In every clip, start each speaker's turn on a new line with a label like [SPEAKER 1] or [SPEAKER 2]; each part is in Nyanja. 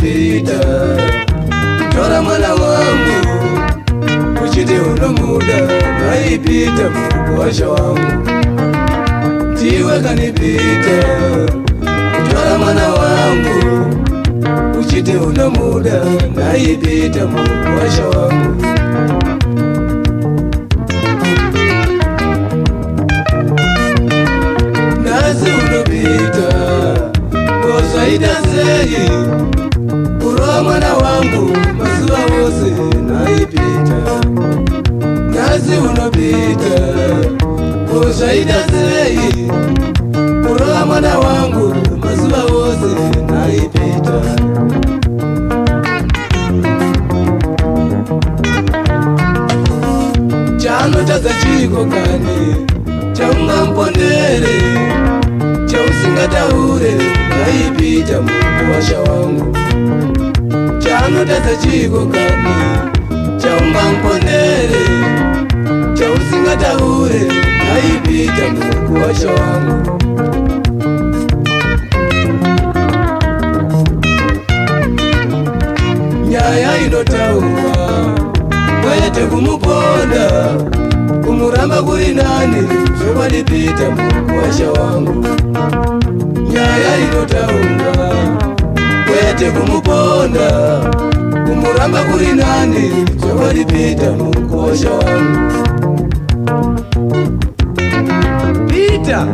[SPEAKER 1] naipita. Tora mwana wangu uchite uno muda, naipita mkuwasha wangu tiwe kanipita. Tora mwana wangu uchite uno muda, naipita mkuwasha wangu. Nazi unopita kozaida zeyi kuroa mwana wangu mazuwa wose naipita. Nazi unopita kozaida zeyi kuroa mwana wangu mazuwa wose naipita. Chano chaza chiko kani chaunga mpondere chausinga taure naipita mkuwasha wangu. Chano taza chiko kani chaunga mpondere chausinga taure naipita mkuwasha wangu. Nyaya inotaurwa kwete kumuponda kumuramba kuri nani zvokwalipita mkuwasha wangu. Nyaya inotaurwa kwete kumuponda kumuramba kuri nani zvokwalipita mkuwasha wangu. Pita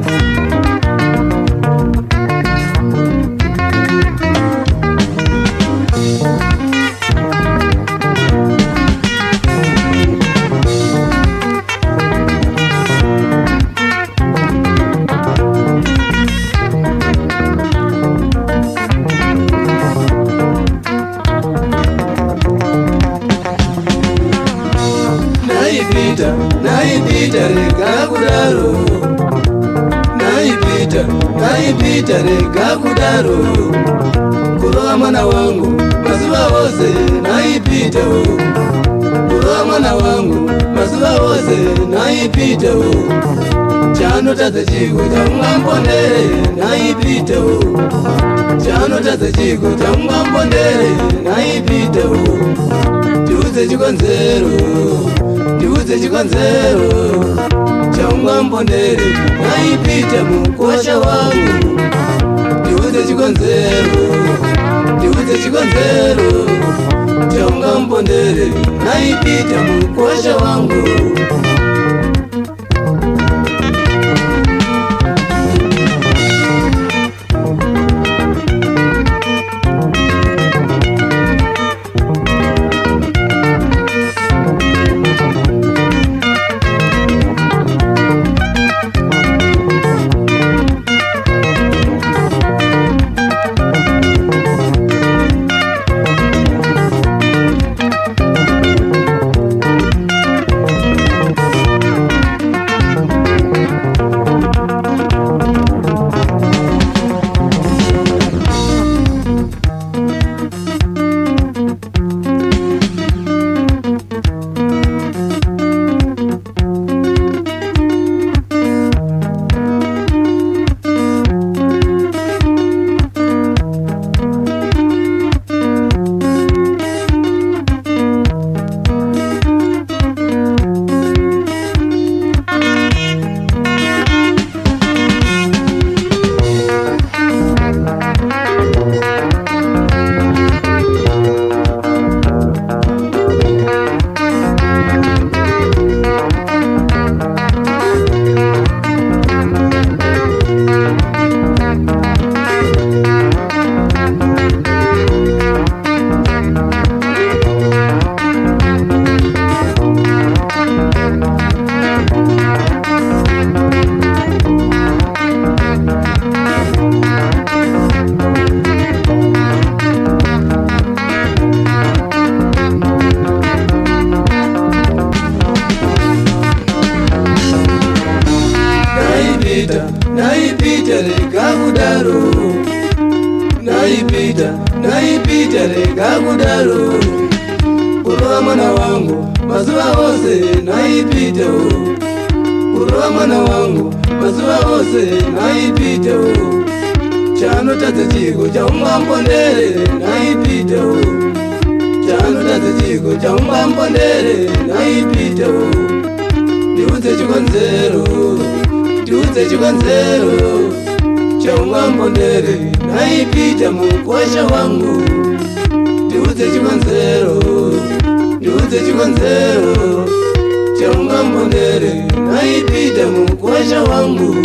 [SPEAKER 1] naipita rega kudaro, naipita rega kudaro kuroa mwana wangu mazuwa wose naipita. Kuroa mwana wangu mazuwa wose naipita. Chano taza chiko chaunga mpondere naipita. Chano taza chiko chaunga mpondere naipita. Ndiuze chikonzero, ndiuze chikonzero chaunga mpondere naipita mkuwasha wangu. Ndiuze chikonzero, ndiuze chikonzero chaunga mpondere naipita mkuwasha wangu. naipita rega kudaro, naipita rega kudaro. Kuroa mwana wangu mazuwa wose naipita, kuroa mwana wangu mazuwa wose naipita. chanotadza chiko chaungambondere naipitewo, chanotadza chiko chaungambondere naipitewo. Ndiudze chikonzero, ndiudze chikonzero chaungambondere naipita mukosha wangu. Ndiudze chikonzero, ndiudze chikonzero chaungambondere naipita mukosha wangu.